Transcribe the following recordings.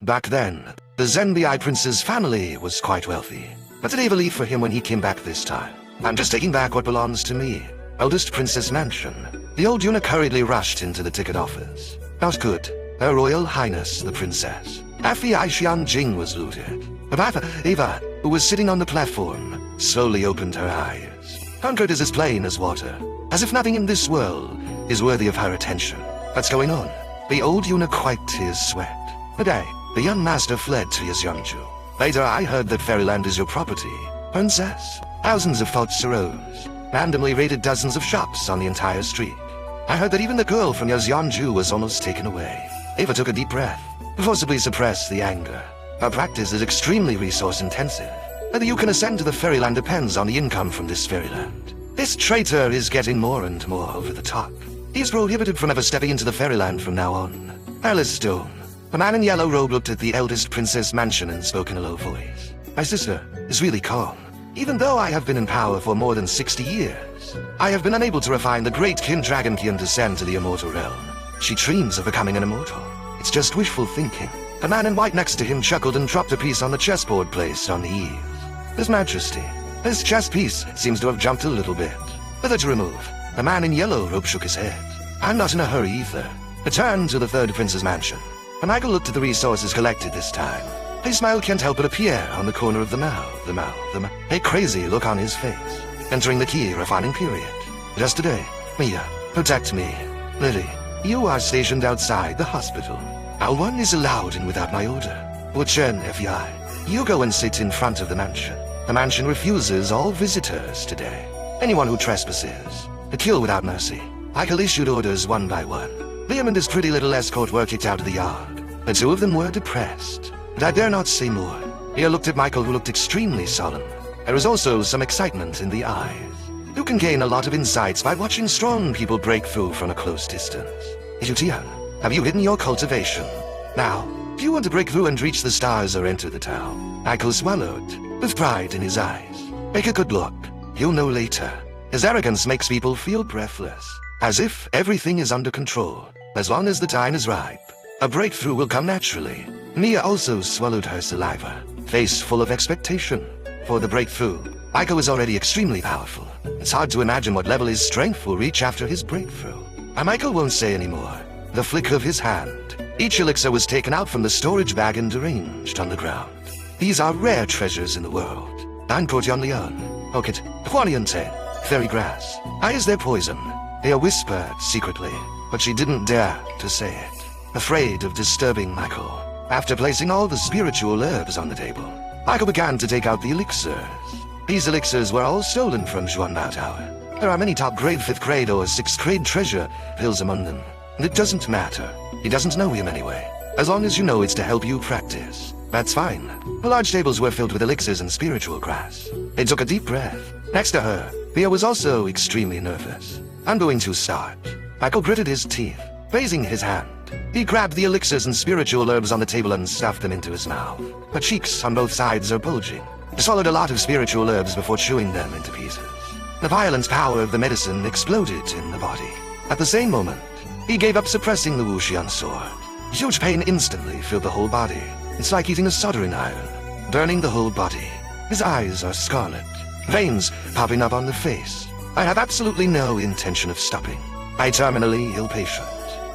Back then, the Zenbi prince's family was quite wealthy, but did evil leave for him when he came back this time. I'm just taking back what belongs to me. Eldest Princess Mansion. The old eunuch hurriedly rushed into the ticket office. Not good. Her Royal Highness, the Princess Afi Aishian Jing was looted. But Eva, who was sitting on the platform, slowly opened her eyes. Conquered is as plain as water, as if nothing in this world is worthy of her attention. What's going on? The old eunuch wiped his sweat. Today, the young master fled to Yeonju. Later, I heard that Fairyland is your property. Princess, thousands of thoughts arose. Randomly raided dozens of shops on the entire street. I heard that even the girl from Yeonju was almost taken away. Eva took a deep breath, forcibly suppressed the anger. Her practice is extremely resource-intensive. Whether you can ascend to the Fairyland depends on the income from this Fairyland. This traitor is getting more and more over the top. He's prohibited from ever stepping into the Fairyland from now on. Alice Stone. The man in yellow robe looked at the eldest Princess Mansion and spoke in a low voice. My sister is really calm. Even though I have been in power for more than 60 years, I have been unable to refine the great King Dragonkin and descend to the immortal realm. She dreams of becoming an immortal. It's just wishful thinking. The man in white next to him chuckled and dropped a piece on the chessboard placed on the eaves. His Majesty, this chess piece seems to have jumped a little bit. Whether to remove, the man in yellow robe shook his head. I'm not in a hurry either. Return to the third Prince's mansion. When Michael looked at the resources collected this time, a smile can't help but appear on the corner of the mouth. A crazy look on his face, entering the key refining period. Just today, Mia, protect me. Lily, you are stationed outside the hospital. No one is allowed in without my order. Wuchen, FBI, you go and sit in front of the mansion. The mansion refuses all visitors today. Anyone who trespasses, to kill without mercy. Michael issued orders one by one. Liam and his pretty little escort were kicked out of the yard. The two of them were depressed, but I dare not say more. He looked at Michael, who looked extremely solemn. There was also some excitement in the eyes. You can gain a lot of insights by watching strong people break through from a close distance. Ijutian, have you hidden your cultivation? Now, do you want to break through and reach the stars or enter the town? Michael swallowed, with pride in his eyes. Make a good look. You'll know later. His arrogance makes people feel breathless, as if everything is under control. As long as the time is ripe, a breakthrough will come naturally. Mia also swallowed her saliva, face full of expectation. For the breakthrough, Michael was already extremely powerful. It's hard to imagine what level his strength will reach after his breakthrough. Michael won't say anymore. The flick of his hand, each elixir was taken out from the storage bag and arranged on the ground. These are rare treasures in the world. Anportion Leon, Orchid, Huaniante, fairy grass. Is their poison? They whispered secretly, but she didn't dare to say it, afraid of disturbing Michael. After placing all the spiritual herbs on the table, Michael began to take out the elixirs. These elixirs were all stolen from Zhuanbao Tower. There are many top-grade 5th grade or 6th grade treasure pills among them. And it doesn't matter. He doesn't know him anyway. As long as you know it's to help you practice, that's fine. The large tables were filled with elixirs and spiritual grass. They took a deep breath. Next to her, Thea was also extremely nervous. I'm going to start. Michael gritted his teeth, raising his hand. He grabbed the elixirs and spiritual herbs on the table and stuffed them into his mouth. Her cheeks on both sides are bulging. He swallowed a lot of spiritual herbs before chewing them into pieces. The violent power of the medicine exploded in the body. At the same moment, he gave up suppressing the Wuxian sword. Huge pain instantly filled the whole body. It's like eating a soldering iron, burning the whole body. His eyes are scarlet, veins popping up on the face. I have absolutely no intention of stopping. I'm terminally ill patient.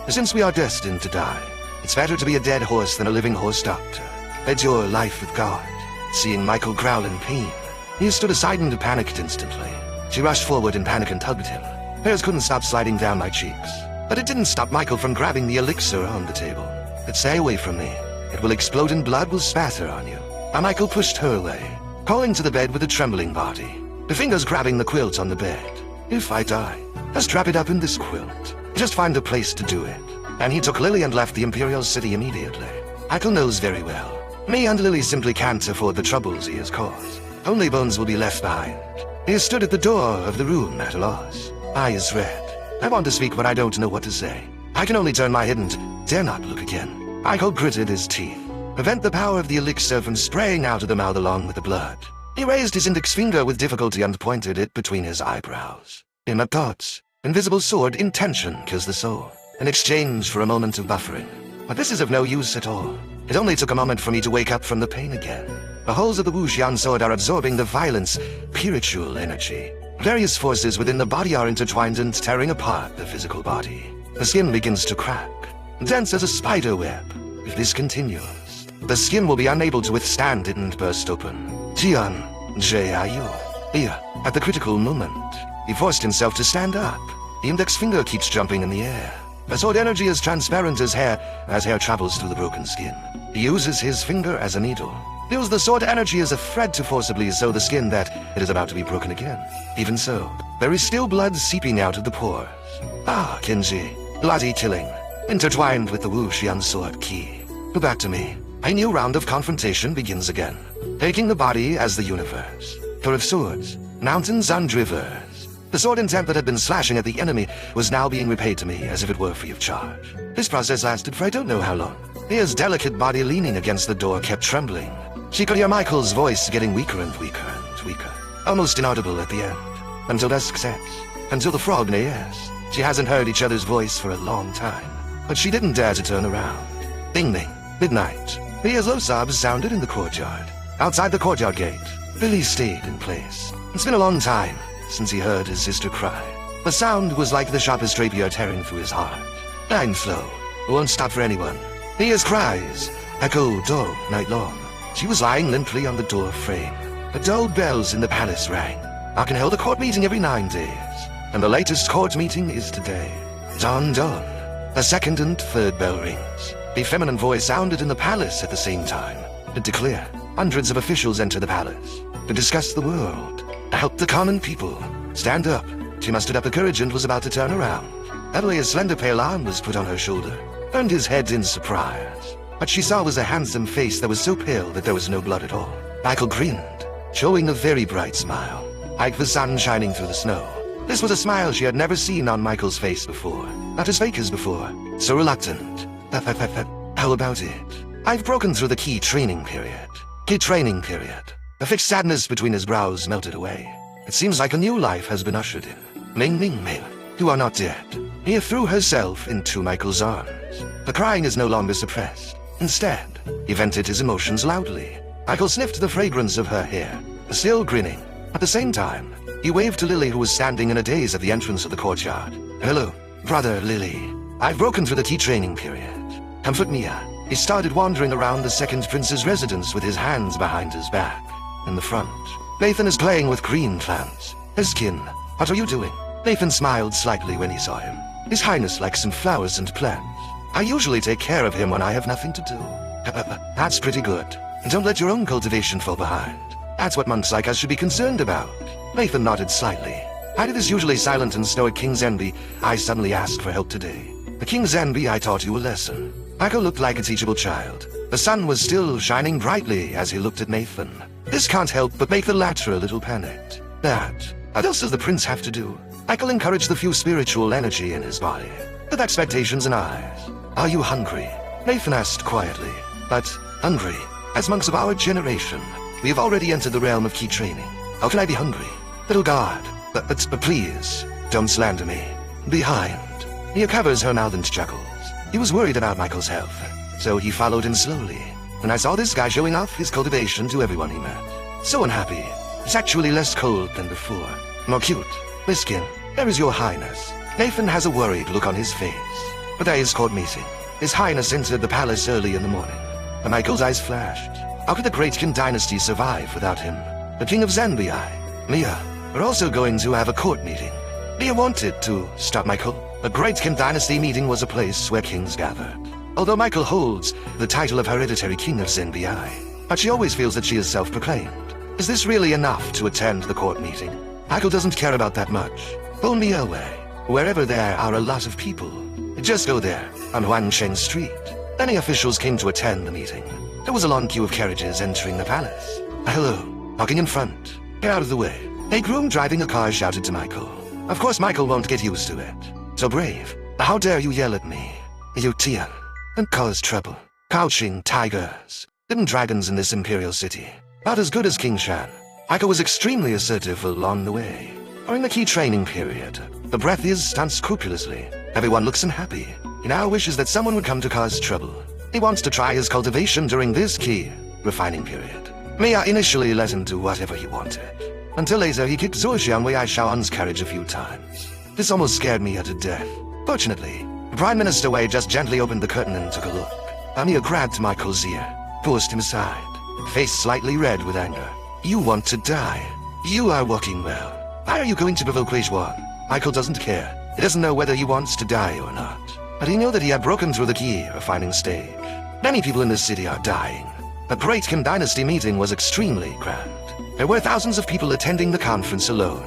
Since we are destined to die, it's better to be a dead horse than a living horse, doctor. Bet your life with God. Seeing Michael growl in pain, he stood aside and panicked instantly. She rushed forward in panic and tugged him. Hairs couldn't stop sliding down my cheeks. But it didn't stop Michael from grabbing the elixir on the table. But stay away from me. It will explode and blood will spatter on you. Michael pushed her away, calling to the bed with a trembling body, the fingers grabbing the quilt on the bed. If I die, just wrap it up in this quilt. Just find a place to do it. And he took Lily and left the Imperial City immediately. Michael knows very well. Me and Lily simply can't afford the troubles he has caused. Only bones will be left behind. He stood at the door of the room at a loss, eyes red. I want to speak, but I don't know what to say. I can only turn my head and dare not look again. Michael gritted his teeth, prevent the power of the elixir from spraying out of the mouth along with the blood. He raised his index finger with difficulty and pointed it between his eyebrows. In my thoughts, invisible sword intention kills the soul, in exchange for a moment of buffering. But this is of no use at all. It only took a moment for me to wake up from the pain again. The holes of the Wuxian sword are absorbing the violence, spiritual energy. Various forces within the body are intertwined and tearing apart the physical body. The skin begins to crack, dense as a spider web. If this continues, the skin will be unable to withstand it and burst open. Jian, J.I.U. Here, at the critical moment, he forced himself to stand up. The index finger keeps jumping in the air. The sword energy is transparent as hair travels through the broken skin. He uses his finger as a needle. Feels the sword energy as a thread to forcibly sew the skin that it is about to be broken again. Even so, there is still blood seeping out of the pores. Ah, Kenji, bloody killing, intertwined with the Wuxian sword key. Go back to me. A new round of confrontation begins again, taking the body as the universe. For of swords, mountains and rivers. The sword intent that had been slashing at the enemy was now being repaid to me as if it were free of charge. This process lasted for I don't know how long. His delicate body leaning against the door kept trembling. She could hear Michael's voice getting weaker and weaker and weaker, almost inaudible at the end, until dusk sets, until the frog neighs. She hasn't heard each other's voice for a long time, but she didn't dare to turn around. Ding ding, midnight. Mia's low sobs sounded in the courtyard. Outside the courtyard gate, Billy stayed in place. It's been a long time since he heard his sister cry. The sound was like the sharpest rapier tearing through his heart. Dying slow, won't stop for anyone. Mia's cries echoed all night long. She was lying limply on the door frame. The dull bells in the palace rang. I can hold a court meeting every 9 days, and the latest court meeting is today. Dawn, dawn. The second and third bell rings. A feminine voice sounded in the palace at the same time. To declare, hundreds of officials enter the palace to discuss the world, to help the common people. Stand up. She mustered up the courage and was about to turn around. Heavily, a slender pale arm was put on her shoulder. Turned his head in surprise. What she saw was a handsome face that was so pale that there was no blood at all. Michael grinned, showing a very bright smile, like the sun shining through the snow. This was a smile she had never seen on Michael's face before. Not as fake as before, so reluctant. How about it? I've broken through the key training period. The fixed sadness between his brows melted away. It seems like a new life has been ushered in. Ming Ming Ming, you are not dead. Mia threw herself into Michael's arms. The crying is no longer suppressed. Instead, he vented his emotions loudly. Michael sniffed the fragrance of her hair, still grinning. At the same time, he waved to Lily, who was standing in a daze at the entrance of the courtyard. Hello, brother Lily. I've broken through the key training period. Comfort Mia. He started wandering around the second prince's residence with his hands behind his back. In the front, Nathan is playing with green plants. His skin. What are you doing? Nathan smiled slightly when he saw him. His Highness likes some flowers and plants. I usually take care of him when I have nothing to do. That's pretty good. Don't let your own cultivation fall behind. That's what monks like us should be concerned about. Nathan nodded slightly. Out of his usually silent and stoic King's envy, I suddenly asked for help today. The King's envy, I taught you a lesson. Michael looked like a teachable child. The sun was still shining brightly as he looked at Nathan. This can't help but make the latter a little panicked. What else does the prince have to do? Michael encouraged the few spiritual energy in his body, with expectations and eyes. Are you hungry? Nathan asked quietly. But hungry? As monks of our generation, we have already entered the realm of key training. How can I be hungry? Little god, but please, don't slander me. Behind. He covers her mouth and chuckles. He was worried about Michael's health, so he followed him slowly. When I saw this guy showing off his cultivation to everyone he met. So unhappy. He's actually less cold than before. More cute. Miss Skin, there is your highness. Nathan has a worried look on his face. But there is court meeting. His Highness entered the palace early in the morning. And Michael's eyes flashed. How could the Great Qin dynasty survive without him? The King of Zanbii. Mia, we're also going to have a court meeting. Mia wanted to stop Michael. The Great Qin dynasty meeting was a place where kings gathered. Although Michael holds the title of hereditary King of Zanbii, but she always feels that she is self-proclaimed. Is this really enough to attend the court meeting? Michael doesn't care about that much. Pull Mia away. Wherever there are a lot of people, just go there, on Huancheng Street. Many officials came to attend the meeting. There was a long queue of carriages entering the palace. Hello, walking in front. Get out of the way. A groom driving a car shouted to Michael. Of course Michael won't get used to it. So brave. How dare you yell at me? You Tian, and cause trouble. Couching tigers. Hidden dragons in this imperial city. Not as good as King Shan. Michael was extremely assertive along the way. During the key training period, the breath is done scrupulously. Everyone looks unhappy. He now wishes that someone would come to cause trouble. He wants to try his cultivation during this key refining period. Mia initially let him do whatever he wanted, until later he kicked Zhuoxiang Wei Aishao's carriage a few times. This almost scared Mia to death. Fortunately, Prime Minister Wei just gently opened the curtain and took a look. Mia grabbed Michael's ear, pushed him aside, face slightly red with anger. You want to die. You are walking well. Why are you going to provoke Weijuan? Michael doesn't care. He doesn't know whether he wants to die or not. But he knew that he had broken through the key refining stage. Many people in this city are dying. The Great Qin Dynasty meeting was extremely grand. There were thousands of people attending the conference alone.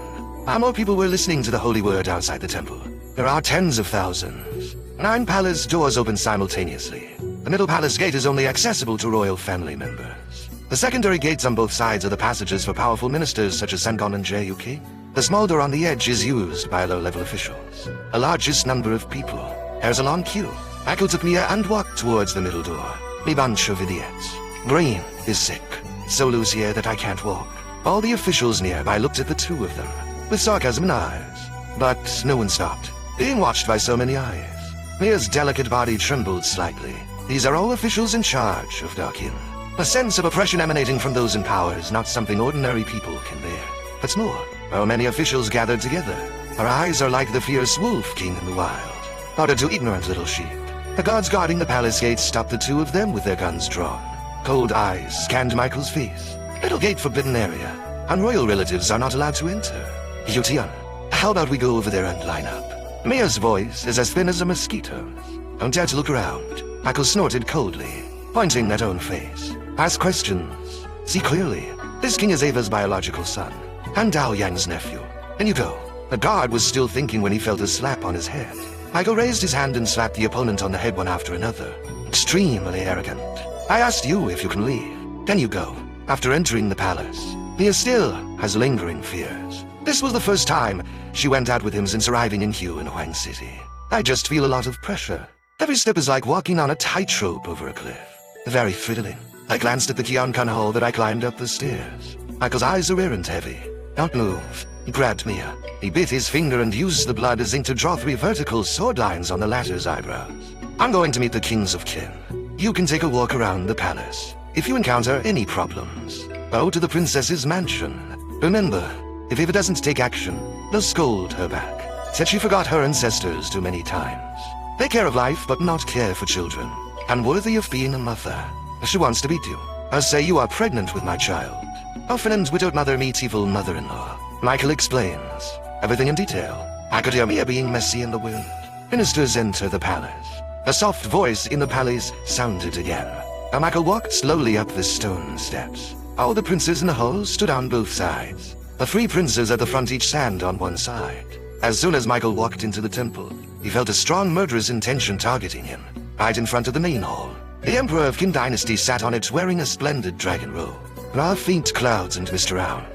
More people were listening to the holy word outside the temple. There are tens of thousands. 9 palace doors open simultaneously. The middle palace gate is only accessible to royal family members. The secondary gates on both sides are the passages for powerful ministers such as Sengon and Jeyuki. The small door on the edge is used by low-level officials. The largest number of people. There's a long queue. Michael took Mia and walked towards the middle door. Mi bunch of idiots. Green is sick. So loose here that I can't walk. All the officials nearby looked at the two of them, with sarcasm in eyes. But no one stopped, being watched by so many eyes. Mia's delicate body trembled slightly. These are all officials in charge of Darkin. A sense of oppression emanating from those in power is not something ordinary people can bear. What's more, while many officials gathered together, our eyes are like the fierce wolf king in the wild. Ordered to ignorant little sheep. The guards guarding the palace gates stopped the two of them with their guns drawn. Cold eyes scanned Michael's face. Little gate forbidden area. And royal relatives are not allowed to enter. Yutian, how about we go over there and line up? Mia's voice is as thin as a mosquito's. Don't dare to look around. Michael snorted coldly, pointing at own face. Ask questions. See clearly. This king is Ava's biological son, and Dao Yang's nephew. In you go. The guard was still thinking when he felt a slap on his head. Michael raised his hand and slapped the opponent on the head one after another. Extremely arrogant. I asked you if you can leave. Then you go. After entering the palace, Mia still has lingering fears. This was the first time she went out with him since arriving in Hu in Huang City. I just feel a lot of pressure. Every step is like walking on a tightrope over a cliff. Very thrilling. I glanced at the Qiankan hall that I climbed up the stairs. Michael's eyes are errant heavy. Don't move. He grabbed Mia. He bit his finger and used the blood as ink to draw 3 vertical sword lines on the latter's eyebrows. I'm going to meet the kings of Qin. You can take a walk around the palace. If you encounter any problems, go to the princess's mansion. Remember, if Ava doesn't take action, they'll scold her back. Said she forgot her ancestors too many times. They care of life, but not care for children. Unworthy of being a mother. She wants to beat you. I'll say you are pregnant with my child. Orphan and widowed mother meets evil mother-in-law. Michael explains. Everything in detail. I could hear Mia being messy in the wind. Ministers enter the palace. A soft voice in the palace sounded again. Michael walked slowly up the stone steps. All the princes in the hall stood on both sides. The 3 princes at the front each stand on one side. As soon as Michael walked into the temple, he felt a strong murderous intention targeting him, right in front of the main hall. The Emperor of Qin Dynasty sat on it wearing a splendid dragon robe. There are faint clouds and mist around,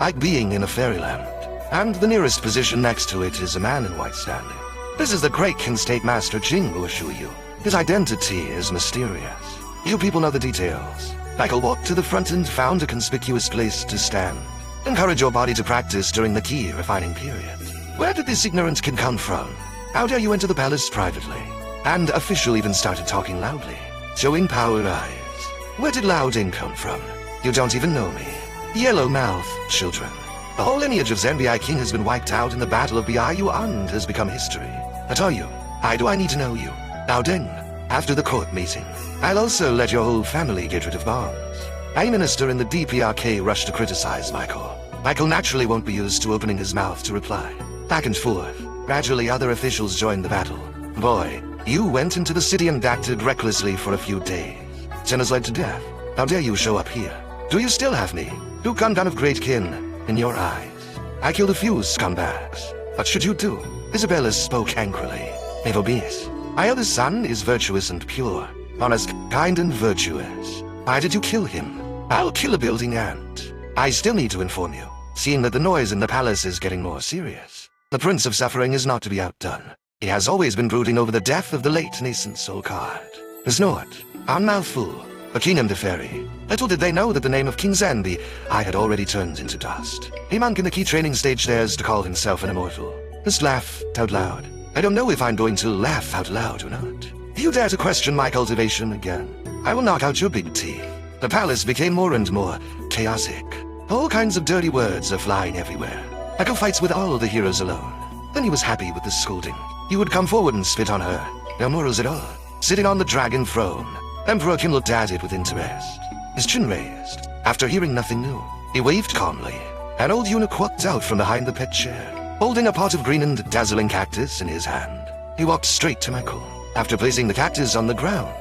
like being in a fairyland. And the nearest position next to it is a man in white standing. This is the great Qin State Master Jing Wuxuyu. His identity is mysterious. You people know the details. Michael walked to the front and found a conspicuous place to stand. Encourage your body to practice during the key refining period. Where did this ignorance can come from? How dare you enter the palace privately? And official even started talking loudly, showing power eyes. Where did Louding come from? You don't even know me. Yellow mouth, children. The whole lineage of Zenbi King has been wiped out in the Battle of Biayu and has become history. I tell you, why do I need to know you? Louding, after the court meeting, I'll also let your whole family get rid of bonds. A minister in the DPRK rushed to criticize Michael. Michael naturally won't be used to opening his mouth to reply. Back and forth. Gradually other officials joined the battle. Boy, you went into the city and acted recklessly for a few days. Sin has led to death. How dare you show up here? Do you still have me, Dukandan of Great Qin, in your eyes? I killed a few scumbags. What should you do? Isabella spoke angrily. Nevertheless, my other son is virtuous and pure, honest, kind and virtuous. Why did you kill him? I'll kill a building ant. I still need to inform you, seeing that the noise in the palace is getting more serious. The Prince of Suffering is not to be outdone. He has always been brooding over the death of the late nascent soul card. Snort, on mouthful, a kingdom to fairy. Little did they know that the name of King Zanbi I had already turned into dust. A monk in the key training stage dares to call himself an immortal. Just laughed out loud. I don't know if I'm going to laugh out loud or not. You dare to question my cultivation again? I will knock out your big teeth. The palace became more and more chaotic. All kinds of dirty words are flying everywhere. Michael fights with all the heroes alone. Then he was happy with the scolding. He would come forward and spit on her. No morals at all. Sitting on the dragon throne, Emperor Kim looked at it with interest. His chin raised. After hearing nothing new, he waved calmly. An old eunuch walked out from behind the pet chair, holding a pot of green and dazzling cactus in his hand. He walked straight to Michael. After placing the cactus on the ground,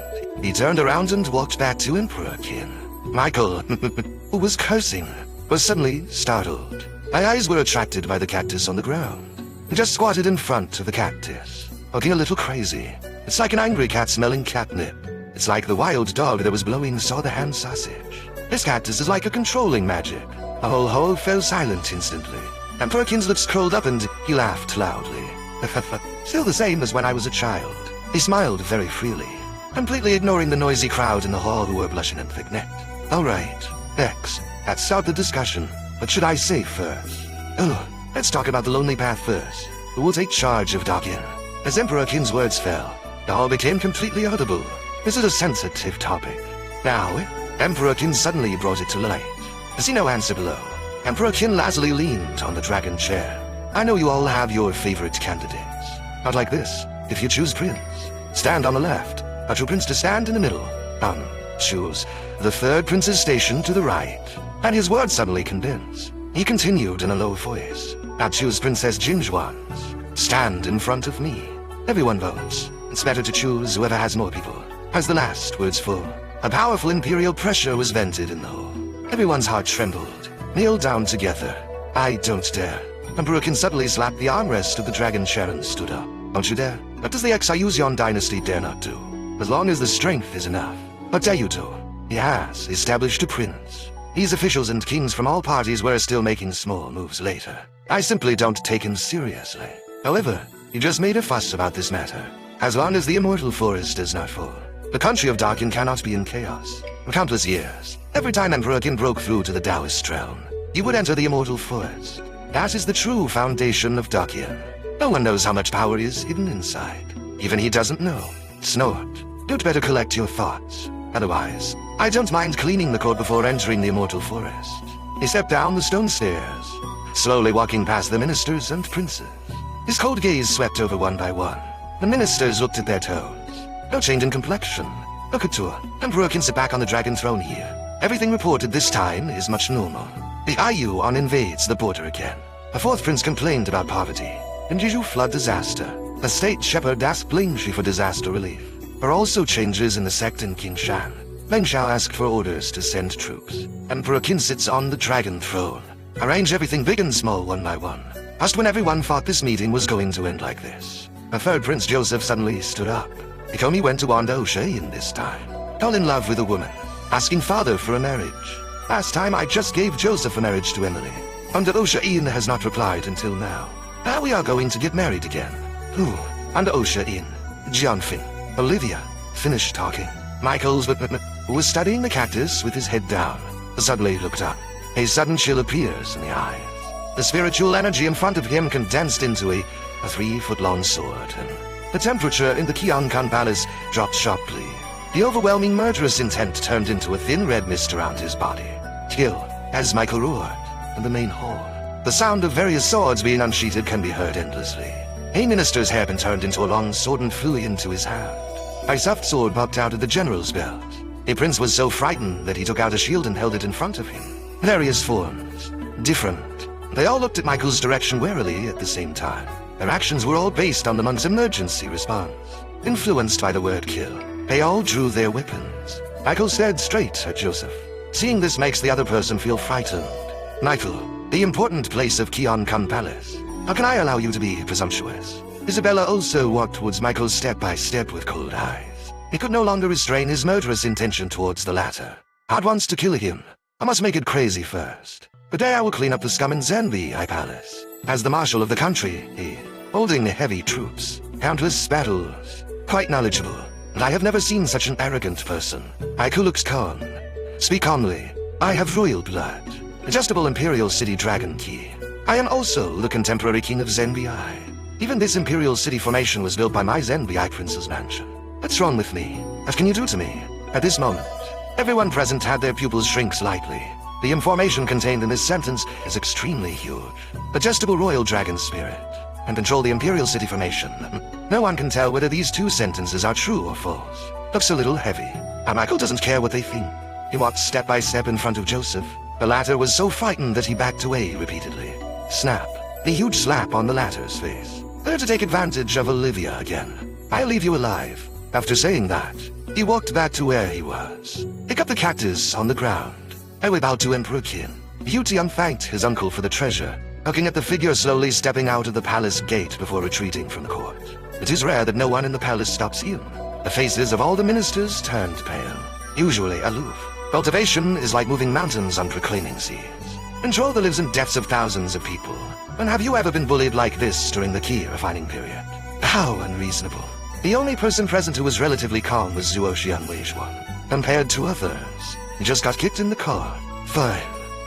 he turned around and walked back to Emperor Kim. Michael, who was cursing, was suddenly startled. My eyes were attracted by the cactus on the ground. He just squatted in front of the cactus, looking a little crazy. It's like an angry cat smelling catnip. It's like the wild dog that was blowing saw the ham sausage. This cactus is like a controlling magic. The whole hall fell silent instantly. Emperor Kim's lips curled up and he laughed loudly. Still the same as when I was a child. He smiled very freely, completely ignoring the noisy crowd in the hall who were blushing and thick-necked. All right, next, let's start the discussion. What should I say first? Oh, let's talk about the lonely path first. Who will take charge of Darkin? As Emperor Kim's words fell, the hall became completely audible. This is a sensitive topic. Now, Emperor Kim suddenly brought it to light. I see no answer below. Emperor Kim lazily leaned on the dragon chair. I know you all have your favorite candidates. Not like this. If you choose Prince, stand on the left. A true prince to stand in the middle. Choose the third prince's station to the right. And his words suddenly condensed. He continued in a low voice. Now choose Princess Jinjuan's. Stand in front of me. Everyone votes. It's better to choose whoever has more people. As the last words fall, a powerful imperial pressure was vented in the hall. Everyone's heart trembled. Kneel down together. I don't dare. Emperor Kim suddenly slapped the armrest of the dragon chair and stood up. Don't you dare? What does the Exiusion dynasty dare not do? As long as the strength is enough. What dare you do? He has established a prince. These officials and kings from all parties were still making small moves later. I simply don't take him seriously. However, he just made a fuss about this matter. As long as the immortal forest does not fall, the country of Darkin cannot be in chaos. For countless years, every time Emperor Kim broke through to the Taoist realm, he would enter the immortal forest. That is the true foundation of Darkin. No one knows how much power is hidden inside. Even he doesn't know. Snort. You'd better collect your thoughts. Otherwise, I don't mind cleaning the court before entering the immortal forest. He stepped down the stone stairs, slowly walking past the ministers and princes. His cold gaze swept over one by one. The ministers looked at their toes. No change in complexion. No couture. Emperor can sit back on the dragon throne here. Everything reported this time is much normal. The Iuan invades the border again. A fourth prince complained about poverty. In Jeju flood disaster, the state shepherd asked Lingxi for disaster relief. There are also changes in the sect in Qingshan. Meng Xiao asked for orders to send troops. Emperor Qin sits on the dragon throne. Arrange everything big and small one by one. Just when everyone thought this meeting was going to end like this, a third Prince Joseph suddenly stood up. Ikomi went to Wanda O'Shea this time. Fell in love with a woman, asking father for a marriage. Last time I just gave Joseph a marriage to Emily. Wanda O'Shea has not replied until now. Now we are going to get married again. Who? Wanda O'Shea, Jianfin, Olivia. Finished talking. Michaels, who was studying the cactus with his head down, suddenly looked up. A sudden chill appears in the eyes. The spiritual energy in front of him condensed into a 3-foot-long sword, and the temperature in the Qiankan Palace dropped sharply. The overwhelming murderous intent turned into a thin red mist around his body. Kill, as Michael roared, in the main hall. The sound of various swords being unsheathed can be heard endlessly. A minister's hairpin turned into a long sword and flew into his hand. A soft sword popped out of the general's belt. A prince was so frightened that he took out a shield and held it in front of him. Various forms, different. They all looked at Michael's direction warily at the same time. Their actions were all based on the monk's emergency response. Influenced by the word kill, they all drew their weapons. Michael stared straight at Joseph. Seeing this makes the other person feel frightened. Michael, the important place of Qiankan Palace. How can I allow you to be presumptuous? Isabella also walked towards Michael step by step with cold eyes. He could no longer restrain his murderous intention towards the latter. God wants to kill him. I must make it crazy first. Today I will clean up the scum in Zenbi Palace. As the marshal of the country, he, holding heavy troops, countless battles, quite knowledgeable. And I have never seen such an arrogant person. Haiku looks calm. Speak calmly. I have royal blood. Adjustable imperial city dragon key. I am also the contemporary king of Zenbi. Even this imperial city formation was built by my Zenbi prince's mansion. What's wrong with me? What can you do to me? At this moment, everyone present had their pupils shrink slightly. The information contained in this sentence is extremely huge. Adjustable royal dragon spirit, and control the imperial city formation. No one can tell whether these two sentences are true or false. Looks a little heavy. And Michael doesn't care what they think. He walked step by step in front of Joseph. The latter was so frightened that he backed away repeatedly. Snap. The huge slap on the latter's face. There to take advantage of Olivia again. I'll leave you alive. After saying that, he walked back to where he was. Pick up the cactus on the ground. I will bow to Emperor Qin. Hu Tian thanked his uncle for the treasure, looking at the figure slowly stepping out of the palace gate before retreating from the court. It is rare that no one in the palace stops him. The faces of all the ministers turned pale, usually aloof. Cultivation is like moving mountains on proclaiming seas. Control that lives in depths of thousands of people. And have you ever been bullied like this during the key refining period? How unreasonable. The only person present who was relatively calm was Zuo Xianwei. Compared to others, he just got kicked in the car. Fine.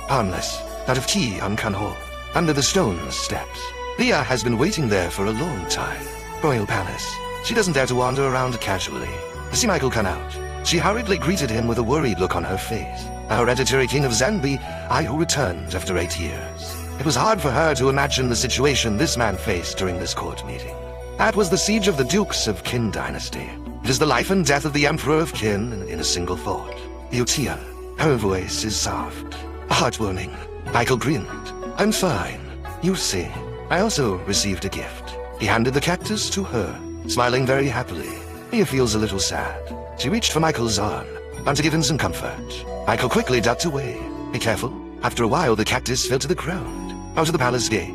Harmless. Out of tea on Kanho. Under the stone steps. Leah has been waiting there for a long time. Royal Palace. She doesn't dare to wander around casually. To see Michael come out, she hurriedly greeted him with a worried look on her face. The hereditary king of Zanbi, I who returned after 8 years. It was hard for her to imagine the situation this man faced during this court meeting. That was the siege of the Dukes of Qin dynasty. It is the life and death of the Emperor of Qin in a single thought. Yutia. Her voice is soft, heartwarming. Michael grinned. I'm fine. You see, I also received a gift. He handed the cactus to her, smiling very happily. Mia feels a little sad. She reached for Michael's arm, and to give him some comfort. Michael quickly ducked away. Be careful. After a while, the cactus fell to the ground, out of the palace gate.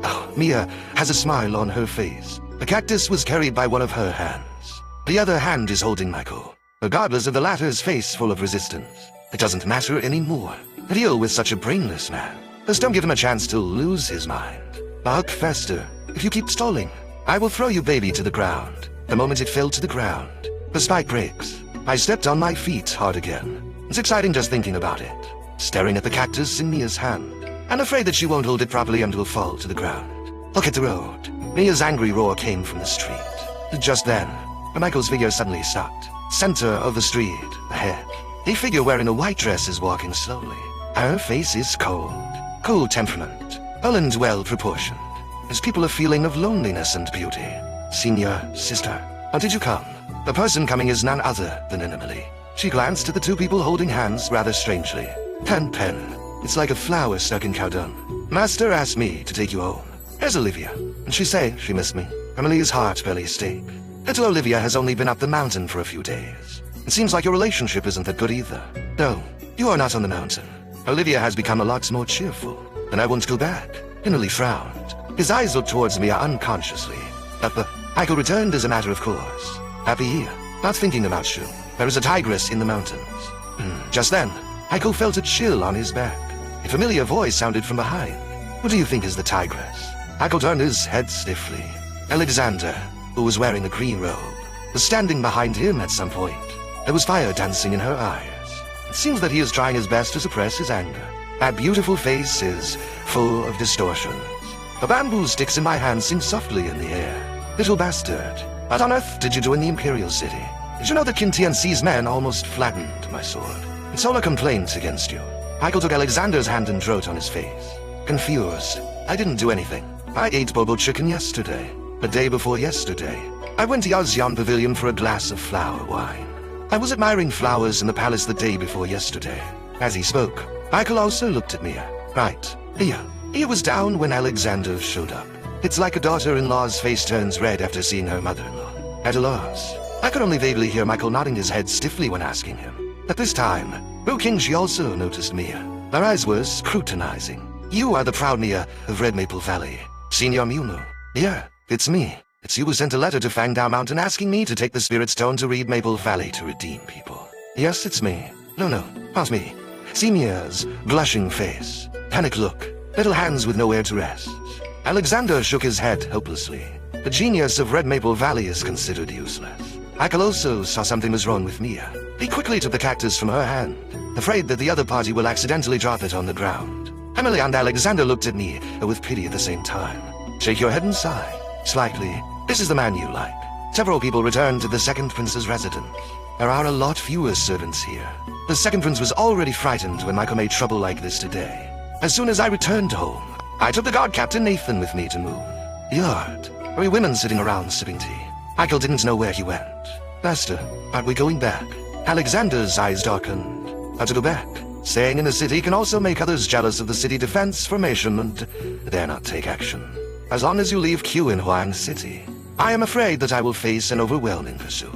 Oh, Mia has a smile on her face. The cactus was carried by one of her hands. The other hand is holding Michael, regardless of the latter's face full of resistance. It doesn't matter anymore. Deal with such a brainless man. Just don't give him a chance to lose his mind. Bark faster. If you keep stalling, I will throw you baby to the ground. The moment it fell to the ground, the spike breaks. I stepped on my feet hard again. It's exciting just thinking about it. Staring at the cactus in Mia's hand. I'm afraid that she won't hold it properly and will fall to the ground. Look at the road. Mia's angry roar came from the street. Just then, Michael's figure suddenly stopped. Center of the street, ahead. A figure wearing a white dress is walking slowly. Her face is cold. Cold temperament. Well and well proportioned. As people a feeling of loneliness and beauty. Senior, sister, how did you come? The person coming is none other than Emily. She glanced at the two people holding hands rather strangely. Pen. It's like a flower stuck in cow dung. Master asked me to take you home. There's Olivia. And she say she missed me. Emily's heart barely stayed. Little Olivia has only been up the mountain for a few days. It seems like your relationship isn't that good either. No, you are not on the mountain. Olivia has become a lot more cheerful, and I won't go back. Emily frowned. His eyes looked towards me unconsciously. Michael returned as a matter of course. Happy here, not thinking about you. There is a tigress in the mountains. Just then, Michael felt a chill on his back. A familiar voice sounded from behind. Who do you think is the tigress? Michael turned his head stiffly. Alexander, who was wearing a green robe, was standing behind him at some point. There was fire dancing in her eyes. It seems that he is trying his best to suppress his anger. That beautiful face is full of distortions. The bamboo sticks in my hand sing softly in the air. Little bastard, what on earth did you do in the Imperial City? Did you know that Qin Tianxi's men almost flattened my sword? It's all a complaint against you. Michael took Alexander's hand and wrote on his face. Confused. I didn't do anything. I ate bobo chicken yesterday. The day before yesterday. I went to Yazian Pavilion for a glass of flower wine. I was admiring flowers in the palace the day before yesterday. As he spoke, Michael also looked at Mia. Right. Mia was down when Alexander showed up. It's like a daughter-in-law's face turns red after seeing her mother-in-law. At a loss. I could only vaguely hear Michael nodding his head stiffly when asking him. At this time, Wu Qingxi also noticed Mia. Their eyes were scrutinizing. You are the proud Mia of Red Maple Valley. Senior Muno. Yeah, it's me. It's you who sent a letter to Fangdao Mountain asking me to take the Spirit's Stone to read Maple Valley to redeem people. Yes, it's me. No, not me. See Mia's blushing face. Panic look. Little hands with nowhere to rest. Alexander shook his head hopelessly. The genius of Red Maple Valley is considered useless. Michael also saw something was wrong with Mia. He quickly took the cactus from her hand, afraid that the other party will accidentally drop it on the ground. Emily and Alexander looked at me with pity at the same time. Shake your head and sigh. Slightly. This is the man you like. Several people returned to the second prince's residence. There are a lot fewer servants here. The second prince was already frightened when Michael made trouble like this today. As soon as I returned home, I took the guard captain Nathan with me to move. The yard. 3 women sitting around sipping tea. Michael didn't know where he went. Master, aren't we going back? Alexander's eyes darkened. How to go back? Staying in the city can also make others jealous of the city defense formation and dare not take action. As long as you leave Q in Huang City, I am afraid that I will face an overwhelming pursuit.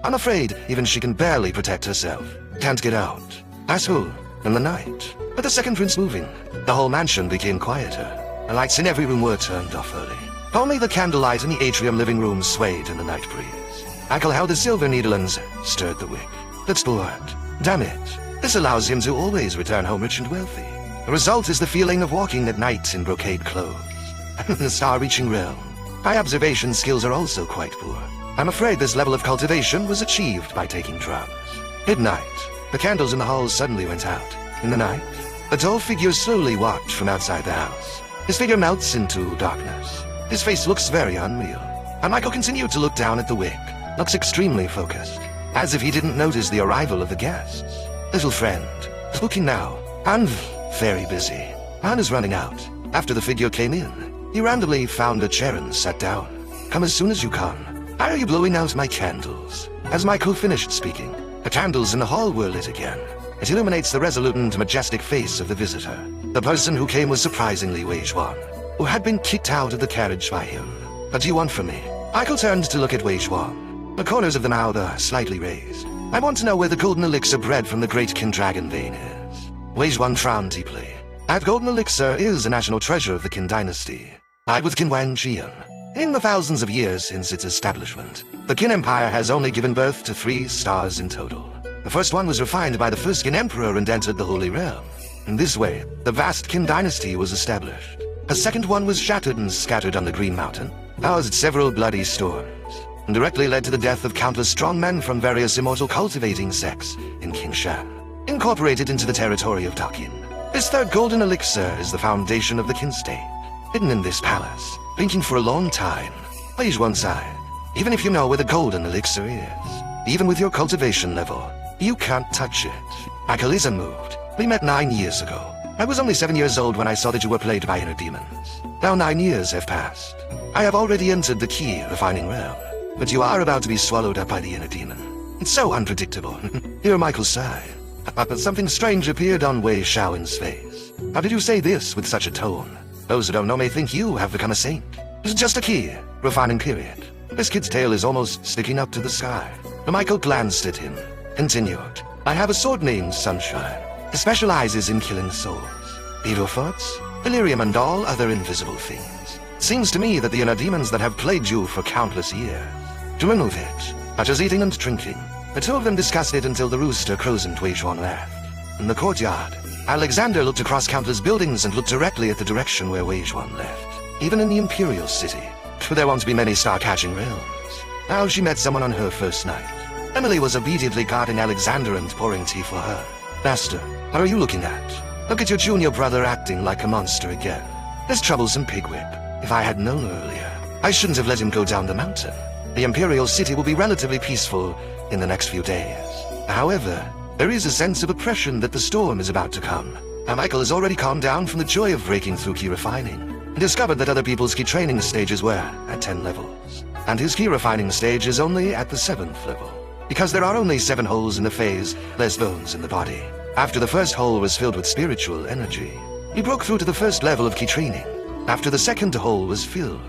I'm afraid even she can barely protect herself. Can't get out. As who? In the night. With the second prince moving, the whole mansion became quieter. The lights in every room were turned off early. Only the candlelight in the atrium living room swayed in the night breeze. Michael held a silver needle and stirred the wick. That's bored. Damn it. This allows him to always return home rich and wealthy. The result is the feeling of walking at night in brocade clothes. In the star-reaching realm. My observation skills are also quite poor. I'm afraid this level of cultivation was achieved by taking drugs. Midnight. The candles in the hall suddenly went out. In the night, a tall figure slowly walked from outside the house. His figure melts into darkness. His face looks very unreal. And Michael continued to look down at the wick. Looks extremely focused. As if he didn't notice the arrival of the guests. Little friend. Looking now. And very busy. Time is running out. After the figure came in, he randomly found a chair and sat down. Come as soon as you can. Why are you blowing out my candles? As Michael finished speaking, the candles in the hall were lit again. It illuminates the resolute and majestic face of the visitor. The person who came was surprisingly Wei Zhuan, who had been kicked out of the carriage by him. What do you want from me? Michael turned to look at Wei Zhuan. The corners of the mouth are slightly raised. I want to know where the golden elixir bred from the great Qin dragon vein is. Wei Zhuan frowned deeply. That golden elixir is a national treasure of the Qin dynasty. Tied with Qin Wangjian. In the thousands of years since its establishment, the Qin Empire has only given birth to 3 stars in total. The first one was refined by the first Qin Emperor and entered the Holy Realm. In this way, the vast Qin dynasty was established. A second one was shattered and scattered on the Green Mountain, caused several bloody storms, and directly led to the death of countless strong men from various immortal cultivating sects in Qingshan, incorporated into the territory of Dakin. This third golden elixir is the foundation of the Qin state. Hidden in this palace, thinking for a long time. Wei Zhuan sighed. Even if you know where the golden elixir is, even with your cultivation level, you can't touch it. Michael isn't moved. We met 9 years ago. I was only 7 years old when I saw that you were plagued by inner demons. Now 9 years have passed. I have already entered the key refining realm, but you are about to be swallowed up by the inner demon. It's so unpredictable. Hear Michael sigh. Something strange appeared on Wei Shaoen's face. How did you say this with such a tone? Those who don't know may think you have become a saint. It's just a key, refining period. This kid's tail is almost sticking up to the sky. Michael glanced at him, continued. I have a sword named Sunshine. It specializes in killing souls, evil thoughts, delirium, and all other invisible things. It seems to me that the inner demons that have plagued you for countless years. To remove it, such as eating and drinking, the 2 of them discussed it until the rooster crows and Wei Zhuan left. In the courtyard, Alexander looked across countless buildings and looked directly at the direction where Wei Zhuan left. Even in the Imperial City, there won't be many star-catching realms. Now she met someone on her first night. Emily was obediently guarding Alexander and pouring tea for her. Master, what are you looking at? Look at your junior brother acting like a monster again. This troublesome pigwhip. If I had known earlier, I shouldn't have let him go down the mountain. The Imperial City will be relatively peaceful in the next few days. However, there is a sense of oppression that the storm is about to come. Now Michael has already calmed down from the joy of breaking through key refining, and discovered that other people's key training stages were at 10 levels. And his key refining stage is only at the 7th level. Because there are only 7 holes in the phase, less bones in the body. After the first hole was filled with spiritual energy, he broke through to the first level of key training. After the second hole was filled,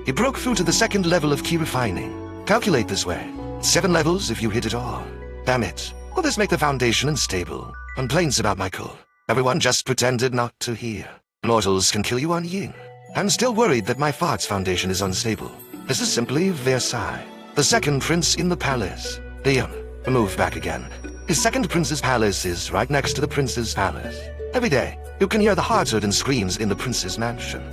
he broke through to the second level of key refining. Calculate this way. 7 levels if you hit it all. Damn it. Will this make the foundation unstable? Complaints about Michael. Everyone just pretended not to hear. Mortals can kill you on Ying. I'm still worried that my fart's foundation is unstable. This is simply Versailles. The second prince in the palace. Leon, move back again. His second prince's palace is right next to the prince's palace. Every day, you can hear the heartburn screams in the prince's mansion.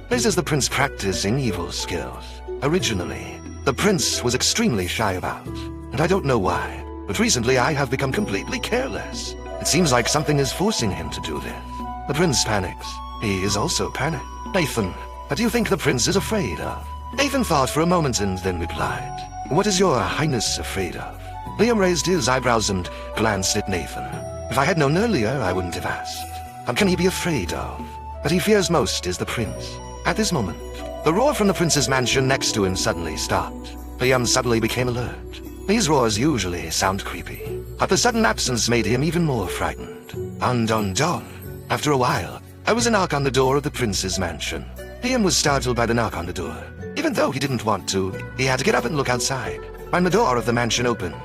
This is the prince practicing evil skills. Originally, the prince was extremely shy about, and I don't know why, but recently I have become completely careless. It seems like something is forcing him to do this. The prince panics. He is also panicked. Nathan, what do you think the prince is afraid of? Nathan thought for a moment and then replied, What is your highness afraid of? Liam raised his eyebrows and glanced at Nathan. If I had known earlier, I wouldn't have asked. What can he be afraid of? What he fears most is the prince. At this moment, the roar from the prince's mansion next to him suddenly stopped. Liam suddenly became alert. These roars usually sound creepy, but the sudden absence made him even more frightened. After a while, there was a knock on the door of the prince's mansion. Liam was startled by the knock on the door. Even though he didn't want to, he had to get up and look outside. When the door of the mansion opened,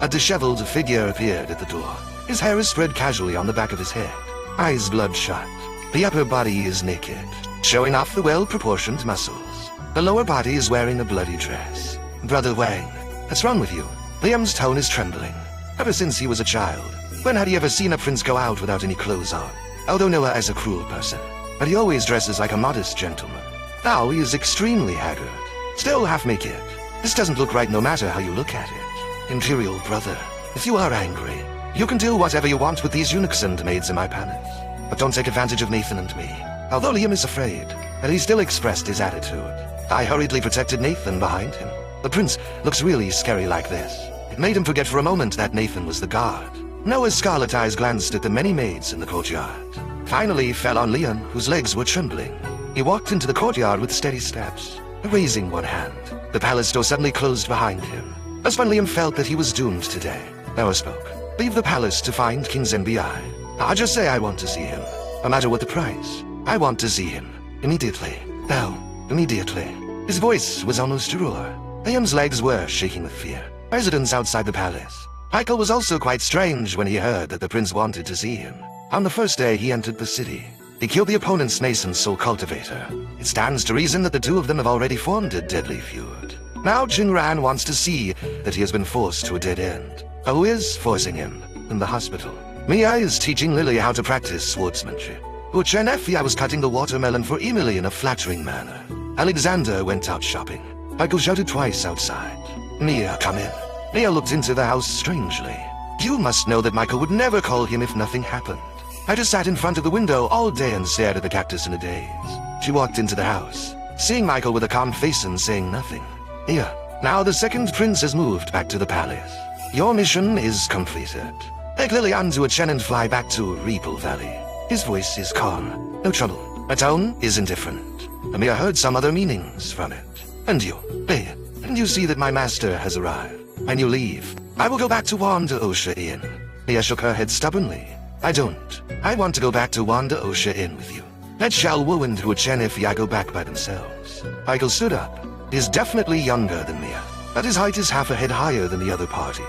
a disheveled figure appeared at the door. His hair is spread casually on the back of his head, eyes bloodshot. The upper body is naked, showing off the well-proportioned muscles. The lower body is wearing a bloody dress. Brother Wang, what's wrong with you? Liam's tone is trembling. Ever since he was a child, when had he ever seen a prince go out without any clothes on? Although Noah is a cruel person, but he always dresses like a modest gentleman. Now he is extremely haggard, still half-naked. This doesn't look right no matter how you look at it. Imperial brother, if you are angry, you can do whatever you want with these eunuchs and maids in my palace. But don't take advantage of Nathan and me. Although Liam is afraid, but he still expressed his attitude. I hurriedly protected Nathan behind him. The prince looks really scary like this. It made him forget for a moment that Nathan was the guard. Noah's scarlet eyes glanced at the many maids in the courtyard. Finally fell on Liam, whose legs were trembling. He walked into the courtyard with steady steps, raising one hand. The palace door suddenly closed behind him. That's when Liam felt that he was doomed today. Noah spoke. Leave the palace to find King Zenbi. I'll just say I want to see him. No matter what the price. I want to see him. Immediately. Now, immediately. His voice was almost a roar. Liam's legs were shaking with fear. Residents outside the palace. Michael was also quite strange when he heard that the prince wanted to see him. On the first day he entered the city, he killed the opponent's nascent soul cultivator. It stands to reason that the two of them have already formed a deadly feud. Now Jingran wants to see that he has been forced to a dead end. Who is forcing him? In the hospital. Mia is teaching Lily how to practice swordsmanship. Uchen Effie was cutting the watermelon for Emily in a flattering manner. Alexander went out shopping. Michael shouted twice outside. Mia, come in. Mia looked into the house strangely. You must know that Michael would never call him if nothing happened. I just sat in front of the window all day and stared at the cactus in a daze. She walked into the house, seeing Michael with a calm face and saying nothing. Here, now the second prince has moved back to the palace. Your mission is completed. Take Lily onto a Chen and fly back to Reapel Valley. His voice is calm, no trouble. Her tone is indifferent. Amir heard some other meanings from it. And you, hey, didn't you see that my master has arrived? When you leave, I will go back to world-EP04-a Inn. Mia shook her head stubbornly. I don't. I want to go back to world-EP04-a Inn with you. Let Xiao Wu and Uchen Effie go back by themselves. Michael stood up. He is definitely younger than Mia, but his height is half a head higher than the other parties.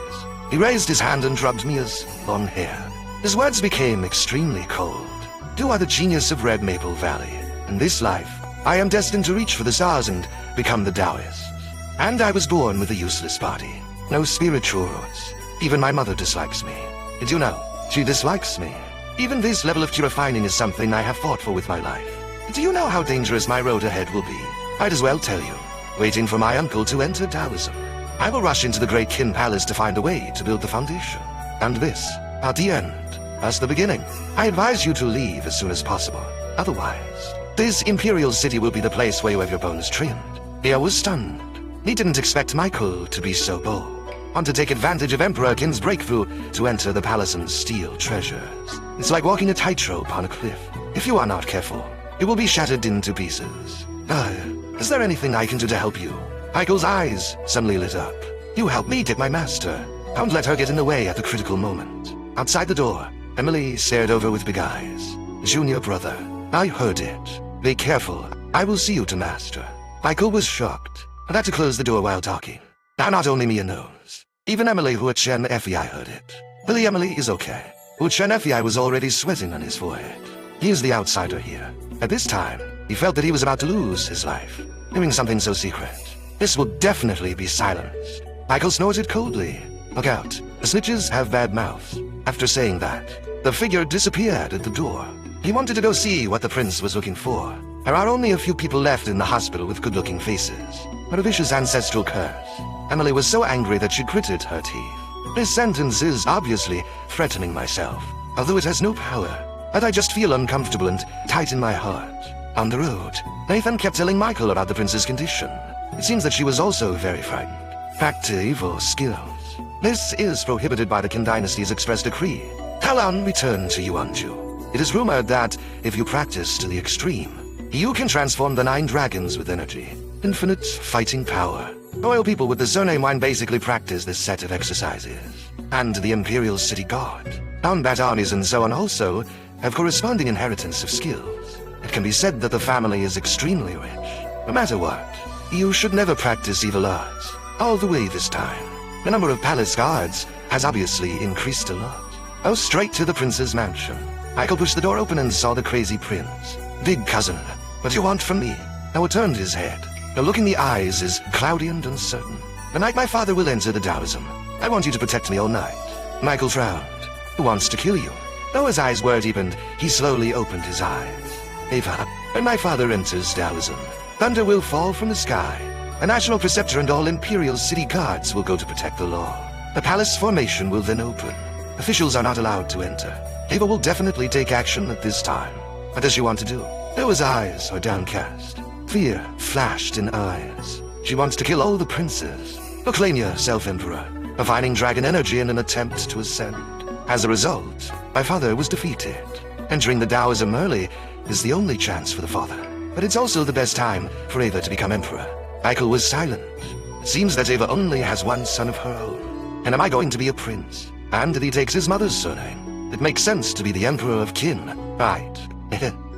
He raised his hand and rubbed Mia's long hair. His words became extremely cold. You are the genius of Red Maple Valley. In this life, I am destined to reach for the stars and become the Taoist. And I was born with a useless body. No spiritual roots. Even my mother dislikes me. Did you know? She dislikes me. Even this level of purifying is something I have fought for with my life. Do you know how dangerous my road ahead will be? I'd as well tell you. Waiting for my uncle to enter Taoism. I will rush into the Great Qin Palace to find a way to build the foundation. And this, at the end, as the beginning. I advise you to leave as soon as possible. Otherwise, this imperial city will be the place where you have your bones trimmed. Mia was stunned. He didn't expect Michael to be so bold. Want to take advantage of Emperor Qin's breakthrough to enter the palace and steal treasures. It's like walking a tightrope on a cliff. If you are not careful, it will be shattered into pieces. Is there anything I can do to help you? Michael's eyes suddenly lit up. You help me get my master. Don't let her get in the way at the critical moment. Outside the door, Emily stared over with big eyes. Junior brother, I heard it. Be careful. I will see you to master. Michael was shocked, but had to close the door while talking. Now not only Mia knows. Even Emily Uchen Effie heard it. Billy Emily is okay. Uchen Effie was already sweating on his forehead. He is the outsider here. At this time, he felt that he was about to lose his life. Doing something so secret. This will definitely be silenced. Michael snorted coldly. Look out. The snitches have bad mouths. After saying that, the figure disappeared at the door. He wanted to go see what the prince was looking for. There are only a few people left in the hospital with good-looking faces. But a vicious ancestral curse. Emily was so angry that she gritted her teeth. This sentence is obviously threatening myself, although it has no power. But I just feel uncomfortable and tight in my heart. On the road, Nathan kept telling Michael about the prince's condition. It seems that she was also very frightened. back to evil skills. This is prohibited by the Qin Dynasty's express decree. Talon returned to Yuanju. It is rumored that, if you practice to the extreme, you can transform the 9 dragons with energy. Infinite fighting power. Royal people with the surname Wine basically practice this set of exercises. And the Imperial City Guard, combat armies and so on also, have corresponding inheritance of skills. It can be said that the family is extremely rich. No matter what, you should never practice evil arts. All the way this time. The number of palace guards has obviously increased a lot. Oh, straight to the prince's mansion. Michael pushed the door open and saw the crazy prince. Big cousin, what do you want from me? Noah turned his head. The look in the eyes is cloudy and uncertain. The night my father will enter the Taoism, I want you to protect me all night. Michael frowned. Who wants to kill you? Though his eyes were deepened, he slowly opened his eyes. Ava, when my father enters Taoism, thunder will fall from the sky. A national preceptor and all Imperial City Guards will go to protect the law. The palace formation will then open. Officials are not allowed to enter. Ava will definitely take action at this time. What does she want to do? Noah's eyes are downcast. Fear flashed in eyes. She wants to kill all the princes. Proclaim yourself emperor, refining dragon energy in an attempt to ascend. As a result, my father was defeated. Entering the Taoism early is the only chance for the father. But it's also the best time for Ava to become emperor. Michael was silent. It seems that Ava only has one son of her own. And am I going to be a prince? And that he takes his mother's surname. It makes sense to be the emperor of Qin, right?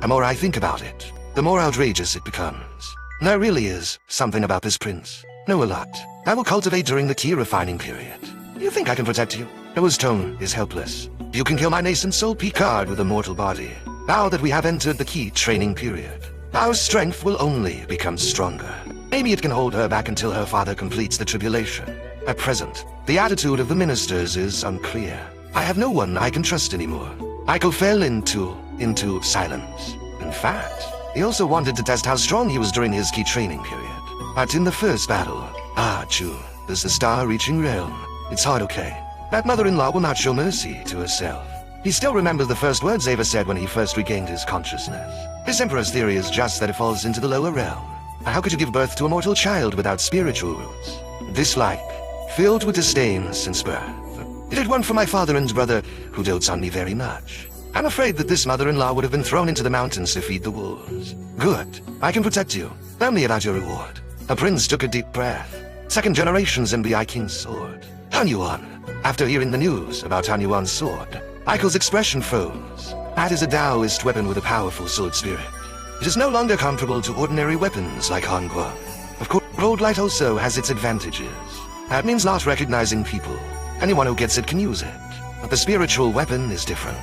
The more I think about it, the more outrageous it becomes. There really is something about this prince. Know a lot. I will cultivate during the key refining period. You think I can protect you? Noah's tone is helpless. You can kill my nascent soul Picard with a mortal body. Now that we have entered the key training period, our strength will only become stronger. Maybe it can hold her back until her father completes the tribulation. At present, the attitude of the ministers is unclear. I have no one I can trust anymore. Michael fell into silence. In fact, he also wanted to test how strong he was during his key training period. But in the first battle, Chu, there's the star-reaching realm. It's hard, okay? That mother-in-law will not show mercy to herself. He still remembers the first words Ava said when he first regained his consciousness. His emperor's theory is just that it falls into the lower realm. How could you give birth to a mortal child without spiritual roots? Dislike, filled with disdain since birth. It had one for my father and brother, who dotes on me very much. I'm afraid that this mother-in-law would have been thrown into the mountains to feed the wolves. Good. I can protect you. Tell me about your reward. The prince took a deep breath. Second generation Zenbi King's sword. Tanyuan. After hearing the news about Tanyuan's sword, Michael's expression froze. That is a Taoist weapon with a powerful sword spirit. It is no longer comparable to ordinary weapons like Hongguang. Of course, Road Light also has its advantages. That means not recognizing people. Anyone who gets it can use it. But the spiritual weapon is different.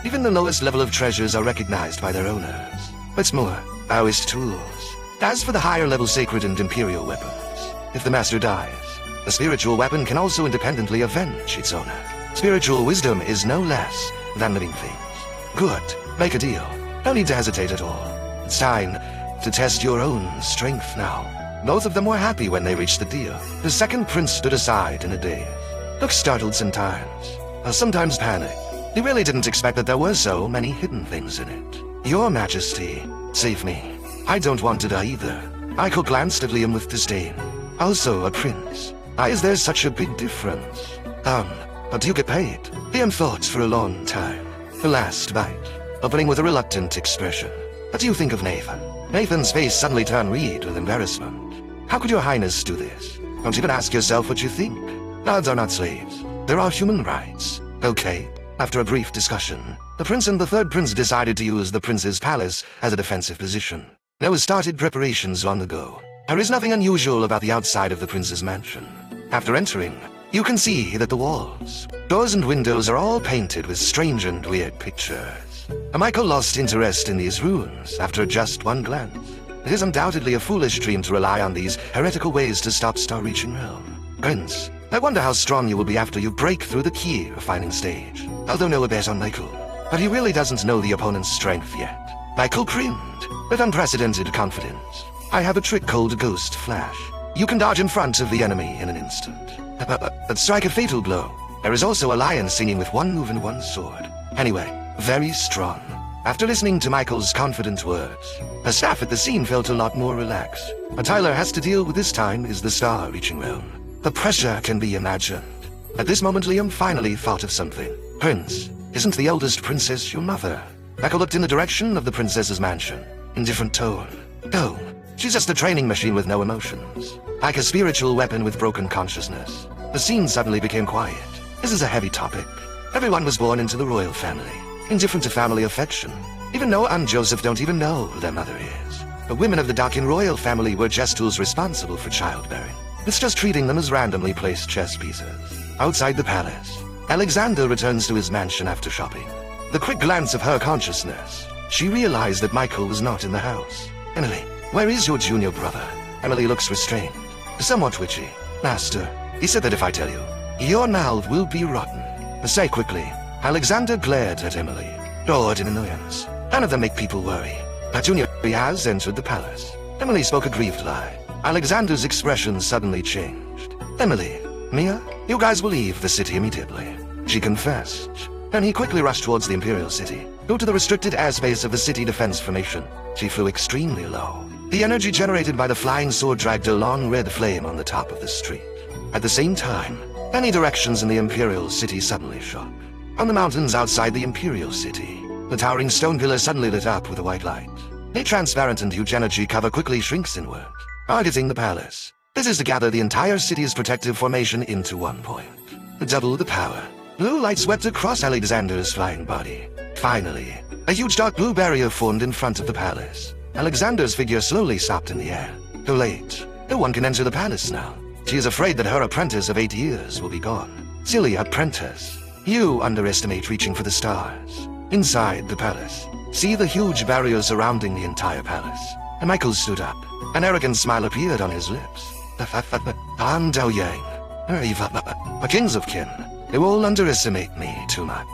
Even the lowest level of treasures are recognized by their owners. What's more, Taoist tools. As for the higher level sacred and imperial weapons, if the master dies, the spiritual weapon can also independently avenge its owner. Spiritual wisdom is no less than living things. Good. Make a deal. No need to hesitate at all. It's time to test your own strength now. Both of them were happy when they reached the deal. The second prince stood aside in a daze. Looked startled sometimes panicked. He really didn't expect that there were so many hidden things in it. Your Majesty, save me. I don't want to die either. Michael glanced at Liam with disdain. Also a prince. Why is there such a big difference? But you get paid. Liam thought for a long time. The last bite, opening with a reluctant expression. What do you think of Nathan? Nathan's face suddenly turned red with embarrassment. How could your highness do this? Don't even ask yourself what you think. Gods are not slaves. There are human rights. Okay. After a brief discussion, the prince and the third prince decided to use the prince's palace as a defensive position. Noah started preparations long ago. There is nothing unusual about the outside of the prince's mansion. After entering, you can see that the walls, doors and windows are all painted with strange and weird pictures. Michael lost interest in these ruins after just one glance. It is undoubtedly a foolish dream to rely on these heretical ways to stop Star-Reaching Realm. Prince, I wonder how strong you will be after you break through the key refining stage. Although Noah bet on Michael, but he really doesn't know the opponent's strength yet. Michael grinned with unprecedented confidence. I have a trick called Ghost Flash. You can dodge in front of the enemy in an instant. But strike a fatal blow. There is also a lion singing with one move and one sword. Anyway, very strong. After listening to Michael's confident words, the staff at the scene felt a lot more relaxed. What Tyler has to deal with this time is the Star-Reaching Realm. The pressure can be imagined. At this moment, Liam finally thought of something. Prince, isn't the eldest princess your mother? Echo looked in the direction of the princess's mansion. Indifferent tone. No, she's just a training machine with no emotions. Like a spiritual weapon with broken consciousness. The scene suddenly became quiet. This is a heavy topic. Everyone was born into the royal family, indifferent to family affection. Even Noah and Joseph don't even know who their mother is. The women of the Dakin royal family were chess tools responsible for childbearing. It's just treating them as randomly placed chess pieces. Outside the palace, Alexander returns to his mansion after shopping. The quick glance of her consciousness, she realized that Michael was not in the house. Emily, where is your junior brother? Emily looks restrained, somewhat twitchy. Master, he said that if I tell you, your mouth will be rotten. Say quickly. Alexander glared at Emily, roared in annoyance. None of them make people worry. But Junior has entered the palace. Emily spoke a grieved lie. Alexander's expression suddenly changed. Emily, Mia, you guys will leave the city immediately, she confessed. And he quickly rushed towards the Imperial City. Go to the restricted airspace of the city defense formation. She flew extremely low. The energy generated by the flying sword dragged a long red flame on the top of the street. At the same time, many directions in the Imperial City suddenly shook. On the mountains outside the Imperial City, the towering stone pillar suddenly lit up with a white light. A transparent and huge energy cover quickly shrinks inward, targeting the palace. This is to gather the entire city's protective formation into one point. Double the power. Blue light swept across Alexander's flying body. Finally, a huge dark blue barrier formed in front of the palace. Alexander's figure slowly stopped in the air. Too late. No one can enter the palace now. She is afraid that her apprentice of 8 years will be gone. Silly apprentice. You underestimate reaching for the stars. Inside the palace, see the huge barrier surrounding the entire palace. And Michael stood up. An arrogant smile appeared on his lips. I'm Dao Yang. A kings of kin. You all underestimate me too much.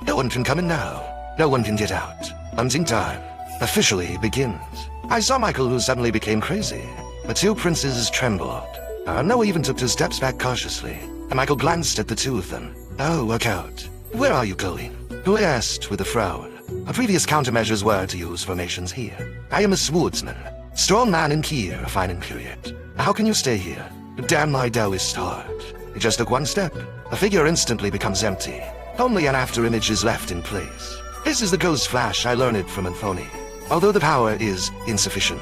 No one can come in now. No one can get out. Hunting time officially begins. I saw Michael, who suddenly became crazy. The two princes trembled. Noah even took 2 steps back cautiously, and Michael glanced at the two of them. Oh, work out. Where are you going? Who asked with a frown. Our previous countermeasures were to use formations here. I am a swordsman. Strong man in Kier, fine and period. How can you stay here? Damn my Taoist heart. He just took 1 step. The figure instantly becomes empty. Only an after-image is left in place. This is the ghost flash I learned from Anthony. Although the power is insufficient,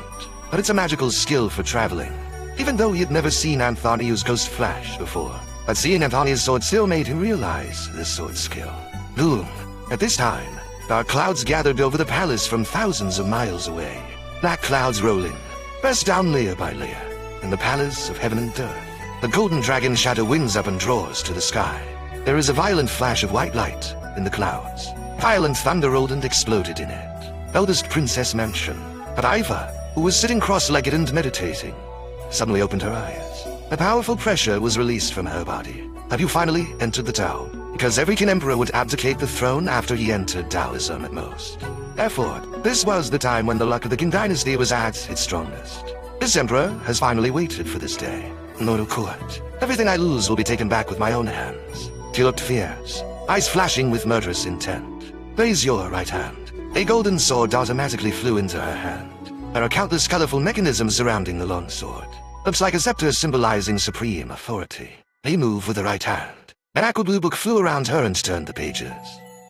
but it's a magical skill for traveling. Even though he had never seen Anthony use ghost flash before. But seeing Anthony's sword still made him realize this sword skill. Boom. At this time, dark clouds gathered over the palace from thousands of miles away. Black clouds rolling, pressed down layer by layer, in the palace of heaven and earth. The golden dragon shadow wings up and draws to the sky. There is a violent flash of white light in the clouds. Violent thunder rolled and exploded in it. Eldest Princess Mansion. But Iva, who was sitting cross-legged and meditating, suddenly opened her eyes. A powerful pressure was released from her body. Have you finally entered the Tao? Because every kin emperor would abdicate the throne after he entered Taoism at most. Therefore, this was the time when the luck of the Qin dynasty was at its strongest. This emperor has finally waited for this day. Lord of Court, everything I lose will be taken back with my own hands. She looked fierce, eyes flashing with murderous intent. Raise your right hand. A golden sword automatically flew into her hand. There are countless colorful mechanisms surrounding the long sword. Looks like a scepter symbolizing supreme authority. A move with the right hand. An aqua blue book flew around her and turned the pages.